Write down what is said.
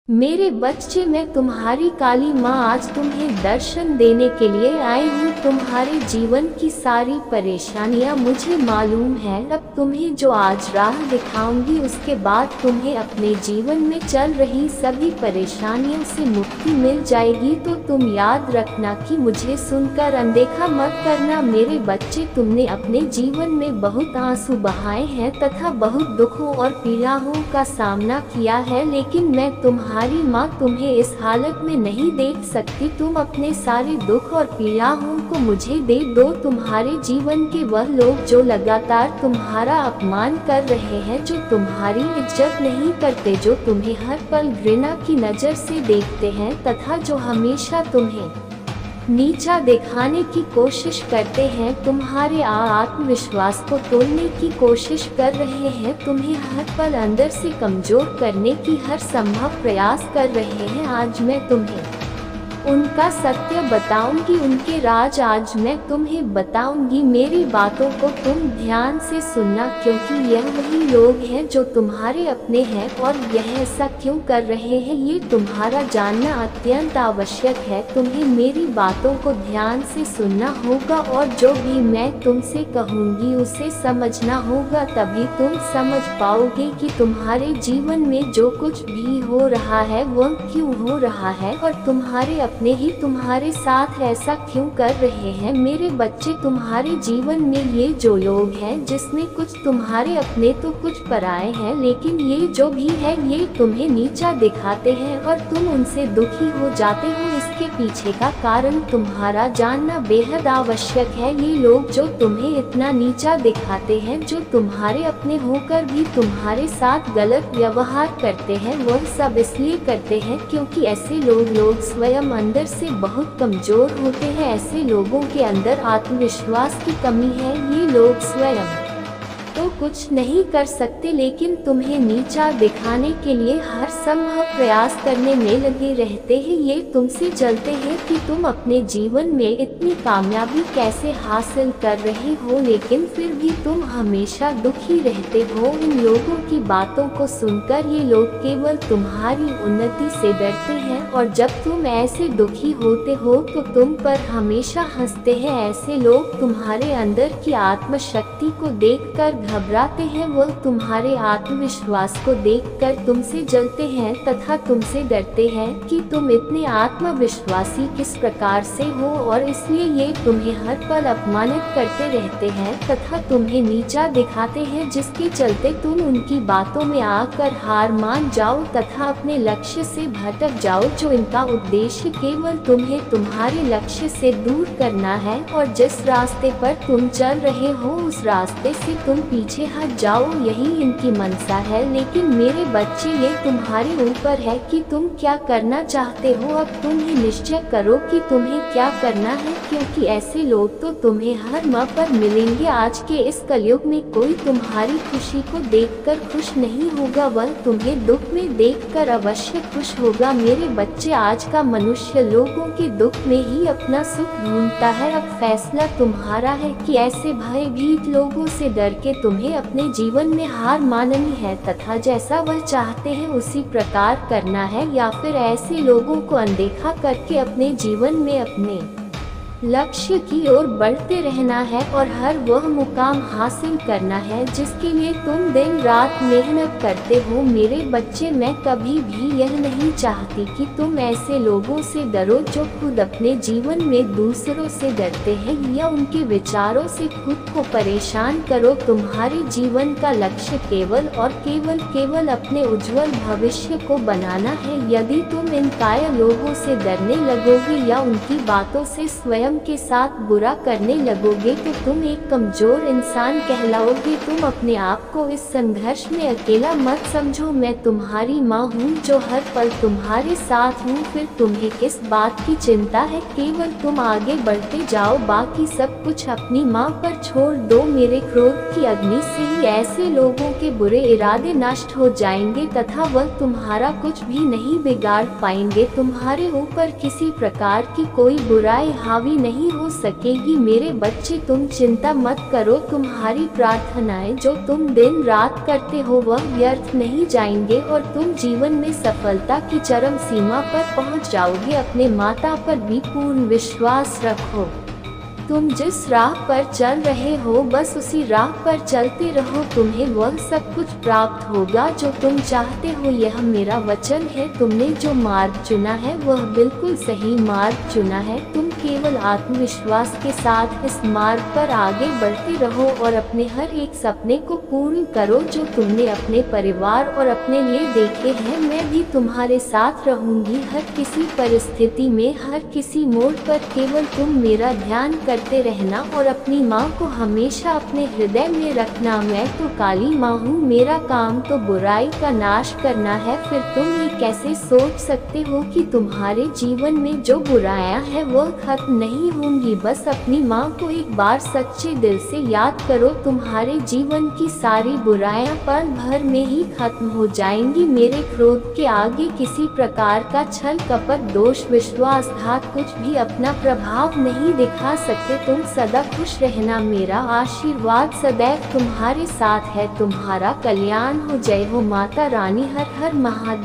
मेरे बच्चे, मैं तुम्हारी काली माँ आज तुम्हें दर्शन देने के लिए आई हूँ। तुम्हारे जीवन की सारी परेशानियाँ मुझे मालूम है। अब तुम्हें जो आज राह दिखाऊंगी उसके बाद तुम्हें अपने जीवन में चल रही सभी परेशानियों से मुक्ति मिल जाएगी। तो तुम याद रखना कि मुझे सुनकर अनदेखा मत करना। मेरे बच्चे, तुमने अपने जीवन में बहुत आंसू बहाए हैं तथा बहुत दुखों और पीड़ाओं का सामना किया है, लेकिन मैं तुम्हारी माँ तुम्हें इस हालत में नहीं देख सकती। तुम अपने सारे दुख और पीड़ाओं को मुझे दे दो। तुम्हारे जीवन के वह लोग जो लगातार तुम्हारा अपमान कर रहे हैं, जो तुम्हारी इज्जत नहीं करते, जो तुम्हें हर पल घृणा की नज़र से देखते हैं तथा जो हमेशा तुम्हें नीचा दिखाने की कोशिश करते हैं, तुम्हारे आत्मविश्वास को तोड़ने की कोशिश कर रहे हैं, तुम्हें हर पल अंदर से कमजोर करने की हर संभव प्रयास कर रहे हैं, आज मैं तुम्हें उनका सत्य बताऊंगी, उनके राज आज मैं तुम्हें बताऊंगी। मेरी बातों को तुम ध्यान से सुनना, क्योंकि यह वही लोग हैं जो तुम्हारे अपने हैं और यह ऐसा क्यों कर रहे हैं ये तुम्हारा जानना अत्यंत आवश्यक है। तुम्हें मेरी बातों को ध्यान से सुनना होगा और जो भी मैं तुमसे कहूँगी उसे समझना होगा, तभी तुम समझ पाओगे कि तुम्हारे जीवन में जो कुछ भी हो रहा है वह क्यों हो रहा है और तुम्हारे अपने ही तुम्हारे साथ ऐसा क्यों कर रहे हैं। मेरे बच्चे, तुम्हारे जीवन में ये जो लोग हैं, जिसमें कुछ तुम्हारे अपने तो कुछ पराए हैं, लेकिन ये जो भी है ये तुम्हें नीचा दिखाते हैं और तुम उनसे दुखी हो जाते हो। इसके पीछे का कारण तुम्हारा जानना बेहद आवश्यक है। ये लोग जो तुम्हें इतना नीचा दिखाते हैं, जो तुम्हारे अपने होकर भी तुम्हारे साथ गलत व्यवहार करते हैं, वह सब इसलिए करते हैं क्योंकि ऐसे लोग स्वयं अंदर से बहुत कमजोर होते हैं। ऐसे लोगों के अंदर आत्मविश्वास की कमी है। ये लोग स्वयं तो कुछ नहीं कर सकते, लेकिन तुम्हें नीचा दिखाने के लिए हर संभव प्रयास करने में लगे रहते हैं। ये तुमसे जलते हैं कि तुम अपने जीवन में इतनी कामयाबी कैसे हासिल कर रहे हो, लेकिन फिर भी तुम हमेशा दुखी रहते हो। इन लोगों की बातों को सुनकर ये लोग केवल तुम्हारी उन्नति से डरते हैं और जब तुम ऐसे दुखी होते हो तो तुम पर हमेशा हंसते हैं। ऐसे लोग तुम्हारे अंदर की आत्मशक्ति को देखकर घबराते हैं, वो तुम्हारे आत्मविश्वास को देखकर तुमसे जलते हैं तथा तुमसे डरते हैं कि तुम इतने आत्मविश्वासी किस प्रकार से हो, और इसलिए ये तुम्हें हर पल अपमानित करते रहते हैं तथा तुम्हें नीचा दिखाते हैं, जिसके चलते तुम उनकी बातों में आकर हार मान जाओ तथा अपने लक्ष्य से भटक जाओ। जो इनका उद्देश्य केवल तुम्हें तुम्हारे लक्ष्य से दूर करना है और जिस रास्ते पर तुम चल रहे हो उस रास्ते से तुम पीछे हट जाओ, यही इनकी मनसा है। लेकिन मेरे बच्चे, ये तुम्हारे ऊपर है कि तुम क्या करना चाहते हो। अब तुम ही निश्चय करो कि तुम्हें क्या करना है, क्योंकि ऐसे लोग तो तुम्हें हर मौके पर मिलेंगे। आज के इस कलयुग में कोई तुम्हारी खुशी को देखकर खुश नहीं होगा, वह तुम्हें दुख में देखकर अवश्य खुश होगा। मेरे बच्चे, आज का मनुष्य लोगों के दुख में ही अपना सुख ढूंढता है। अब फैसला तुम्हारा है कि ऐसे भयभीत लोगों से डर के तुम्हें अपने जीवन में हार माननी है तथा जैसा वह चाहते हैं उसी प्रकार करना है, या फिर ऐसे लोगों को अनदेखा करके अपने जीवन में अपने लक्ष्य की ओर बढ़ते रहना है और हर वह मुकाम हासिल करना है जिसके लिए तुम दिन रात मेहनत करते हो। मेरे बच्चे, मैं कभी भी यह नहीं चाहती कि तुम ऐसे लोगों से डरो जो खुद अपने जीवन में दूसरों से डरते हैं या उनके विचारों से खुद को परेशान करो। तुम्हारे जीवन का लक्ष्य केवल और केवल अपने उज्जवल भविष्य को बनाना है। यदि तुम इन कायर लोगों से डरने लगोगे या उनकी बातों से स्वयं के साथ बुरा करने लगोगे तो तुम एक कमजोर इंसान कहलाओगे। तुम अपने आप को इस संघर्ष में अकेला मत समझो। मैं तुम्हारी माँ हूँ जो हर पल तुम्हारे साथ हूँ। फिर तुम्हें किस बात की चिंता है, केवल तुम आगे बढ़ते जाओ, बाकी सब कुछ अपनी माँ पर छोड़ दो। मेरे क्रोध की अग्नि से ही ऐसे लोगों के बुरे इरादे नष्ट हो जाएंगे तथा वह तुम्हारा कुछ भी नहीं बिगाड़ पाएंगे। तुम्हारे ऊपर किसी प्रकार की कोई बुराई हावी कभी नहीं हो सकेगी। मेरे बच्चे तुम चिंता मत करो, तुम्हारी प्रार्थनाएं जो तुम दिन रात करते हो वह व्यर्थ नहीं जाएंगे और तुम जीवन में सफलता की चरम सीमा पर पहुंच जाओगे। अपने माता पर भी पूर्ण विश्वास रखो। तुम जिस राह पर चल रहे हो बस उसी राह पर चलते रहो, तुम्हें वह सब कुछ प्राप्त होगा जो तुम चाहते हो। यह मेरा वचन है। तुमने जो मार्ग चुना है वह बिल्कुल सही मार्ग चुना है। तुम केवल आत्मविश्वास के साथ इस मार्ग पर आगे बढ़ते रहो और अपने हर एक सपने को पूर्ण करो जो तुमने अपने परिवार और अपने लिए देखे हैं। मैं भी तुम्हारे साथ रहूंगी हर किसी परिस्थिति में, हर किसी मोड़ पर। केवल तुम मेरा ध्यान करते रहना और अपनी माँ को हमेशा अपने हृदय में रखना। मैं तो काली माँ हूँ, मेरा काम तो बुराई का नाश करना है। फिर तुम ये कैसे सोच सकते हो कि तुम्हारे जीवन में जो बुराइयां हैं वह खत्म नहीं होंगी। बस अपनी माँ को एक बार सच्चे दिल से याद करो, तुम्हारे जीवन की सारी बुराइयां पल भर में ही खत्म हो जाएंगी। मेरे क्रोध के आगे किसी प्रकार का छल कपट दोष विश्वासघात कुछ भी अपना प्रभाव नहीं दिखा सकते। तुम सदा खुश रहना, मेरा आशीर्वाद सदैव तुम्हारे साथ है। तुम्हारा कल्याण हो। जय हो माता रानी। हर हर महादेव।